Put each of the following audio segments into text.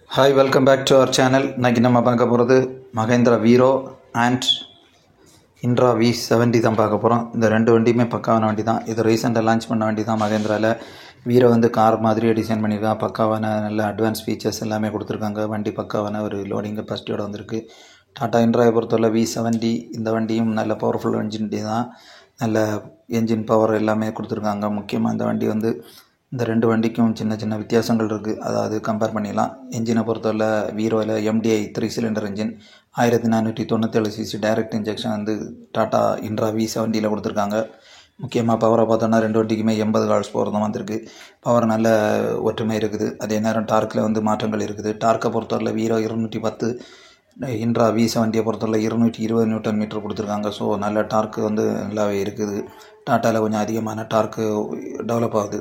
Hi, welcome back to our channel. இன்னைக்கு நம்ம பார்க்க போகிறது Mahindra Viro and intra V70 தான் பார்க்க போகிறோம். இந்த ரெண்டு வண்டியுமே பக்காவான வண்டி தான். இது ரீசெண்டாக லான்ச் பண்ண வண்டி தான். மகேந்திராவில் வீரோ வந்து கார் மாதிரியே டிசைன் பண்ணியிருக்காங்க. பக்காவான நல்ல அட்வான்ஸ் ஃபீச்சர்ஸ் எல்லாமே கொடுத்துருக்காங்க. வண்டி பக்காவான ஒரு லோடிங் கெப்பாசிட்டியோட வந்திருக்கு. டாடா இன்ட்ராவை பொறுத்தவரை V70 இந்த வண்டியும் நல்ல பவர்ஃபுல் என்ஜின் தான். நல்ல என்ஜின் பவர் எல்லாமே கொடுத்துருக்காங்க. முக்கியமாக இந்த வண்டி வந்து இந்த ரெண்டு வண்டிக்கும் சின்ன சின்ன வித்தியாசங்கள் இருக்குது. அதாவது கம்பேர் பண்ணிடலாம். என்ஜினை பொறுத்தவரை வீரோவில் MDI 3 cylinder engine 1497 cc direct injection வந்து டாட்டா இன்ட்ரா V70 கொடுத்துருக்காங்க. முக்கியமாக பவரை பார்த்தோன்னா ரெண்டு வண்டிக்குமே 80 ஹார்ஸ் பவர் தான் வந்திருக்கு. பவர் நல்ல ஒற்றுமை இருக்குது. அதே நேரம் டார்க்கில் வந்து மாற்றங்கள் இருக்குது. டார்க்கை பொறுத்தவரை வீரோ 210, இன்ட்ரா V70 பொறுத்தவரை 220 நியூட்டன் மீட்டர் கொடுத்துருக்காங்க. ஸோ நல்ல டார்க்கு வந்து நல்லாவே இருக்குது. டாட்டாவில் கொஞ்சம் அதிகமான டார்க்கு டெவலப் ஆகுது.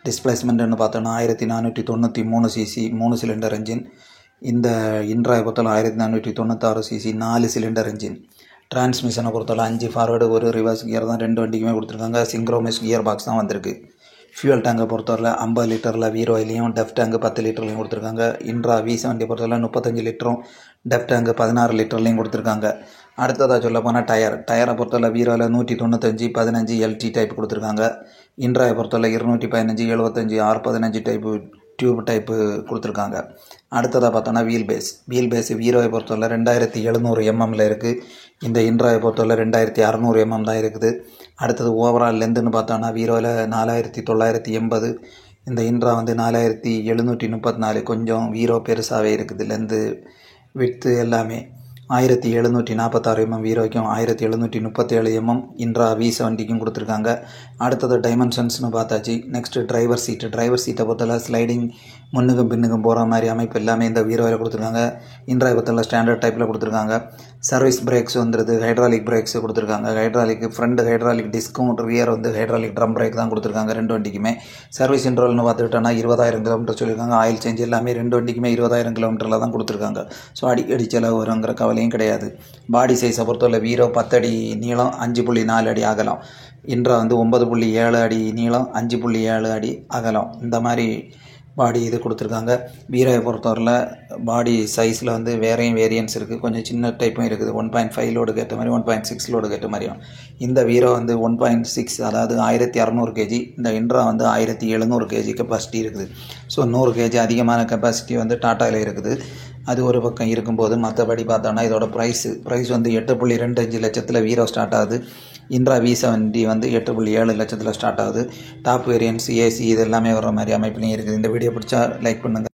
டிஸ்பிளேஸ்மெண்ட்டுன்னு பார்த்தோன்னா 1493 cc 3 சிலிண்டர் என்ஜின். இந்த இன்ட்ராவை பொறுத்தவரை 1496 cc 4 சிலிண்டர் என்ஜின். டிரான்ஸ்மிஷனை பொறுத்தவரை 5 ஃபார்வேர்டு ஒரு ரிவர்ஸ் கியர் தான் ரெண்டு வண்டிக்குமே கொடுத்துருக்காங்க. சிங்க்ரோமெஸ் கியர் பாக்ஸ் தான் வந்திருக்கு. ஃபியூல் டேங்கை பொறுத்தவரை 50 லிட்டரில் வீரோயிலையும் டெஃப் டேங்கு 10 லிட்டர்லையும் கொடுத்துருக்காங்க. இன்ட்ரா V70 பொறுத்தவரை 35 லிட்டரும் டெஃப் டேங்கு 16 லிட்டர்லையும் கொடுத்துருக்காங்க. அடுத்ததாக சொல்ல போனால் டயரை பொறுத்தவரை வீரோவில் 195 15 LT டைப் கொடுத்துருக்காங்க. இன்ட்ராவை பொறுத்தவரை 215 75 R15 டைப்பு டியூப் டைப்பு கொடுத்துருக்காங்க. அடுத்ததாக பார்த்தோன்னா வீல் பேஸ் வீரோவை பொறுத்தவரை 2700 mm இருக்குது. இந்த இன்ட்ராவை பொறுத்தவரை 2600 mm தான் இருக்குது. அடுத்தது ஓவரால் லென்த்துன்னு பார்த்தோன்னா வீரோவில் 4980, இந்த இன்ட்ரா வந்து 4734. கொஞ்சம் வீரோ பெருசாகவே இருக்குது. லென்த்து விட்த்து எல்லாமே 1746 mm வீரோக்கும் 1737 mm இன்ட்ரா V70க்கும் கொடுத்துருக்காங்க. அடுத்தது டைமென்ஷன்ஸ்னு பார்த்தாச்சு. நெக்ஸ்ட்டு டிரைவர் சீட்டை பொறுத்தவரை ஸ்லைடிங் முன்னுக்கும் பின்னுக்கும் போகிற மாதிரி அமைப்பு எல்லாமே இந்த வீரோவில் கொடுத்துருக்காங்க. இன்ட்ராவை பொறுத்தவரை ஸ்டாண்டர்ட் டைப்பில் கொடுத்துருக்காங்க. சர்வீஸ் பிரேக்ஸ் வந்துடுது. ஹைட்ராலிக் பிரேக்ஸ் கொடுத்துருக்காங்க. ஹைட்ராலிக் ஃப்ரண்ட் ஹைட்ராலிக் டிஸ்க்கும் ரியர் வந்து ஹைட்ராலிக் ட்ரம் பிரேக் தான் கொடுத்துருக்காங்க ரெண்டு வண்டிக்குமே. சர்வீஸ் இன்ட்ரோல்னு பார்த்துக்கிட்டோன்னா 20,000 கிலோமீட்டர் சொல்லியிருக்காங்க. ஆயில் சேஞ்ச் எல்லாமே ரெண்டு வண்டிக்குமே 20,000 கிலோமீட்டரில் தான் கொடுத்துருக்காங்க. ஸோ அடிக்கடி செலவு வருங்கிற கவலையும் கிடையாது. பாடி சைஸை பொறுத்தவரை வீரோ 10 அடி நீளம் 5.4 அடி அகலம். இன்ட்ரா வந்து 9.7 அடி நீளம் 5.7 அடி அகலம். இந்த மாதிரி பாடி இது கொடுத்துருக்காங்க. வீரோவை பொறுத்தவரையில் பாடி சைஸில் வந்து வேரியன்ஸ் இருக்குது. கொஞ்சம் சின்ன டைப்பும் இருக்குது. 1.5 லோடுக்கு ஏற்ற மாதிரி 1.6 லோடுக்கு ஏற்ற மாதிரியும். இந்த வீரோ வந்து 1.6 அதாவது 1600 kg. இந்த இன்ட்ரா வந்து 1700 kg கெப்பாசிட்டி இருக்குது. ஸோ 100 kg அதிகமான கெப்பாசிட்டி வந்து டாட்டாவில் இருக்குது. அது ஒரு பக்கம் இருக்கும்போது மற்றபடி பார்த்தோன்னா இதோட ப்ரைஸ் வந்து 8.25 லட்சத்தில் வீரோ ஸ்டார்ட் ஆகுது. இன்ட்ரா V70 வந்து 8.7 லட்சத்தில் ஸ்டார்ட் ஆகுது. டாப் வேரியன்ஸ் AC இது எல்லாமே வர மாதிரி அமைப்புலையும் இருக்குது. இந்த வீடியோ பிடிச்சா லைக் பண்ணுங்கள்.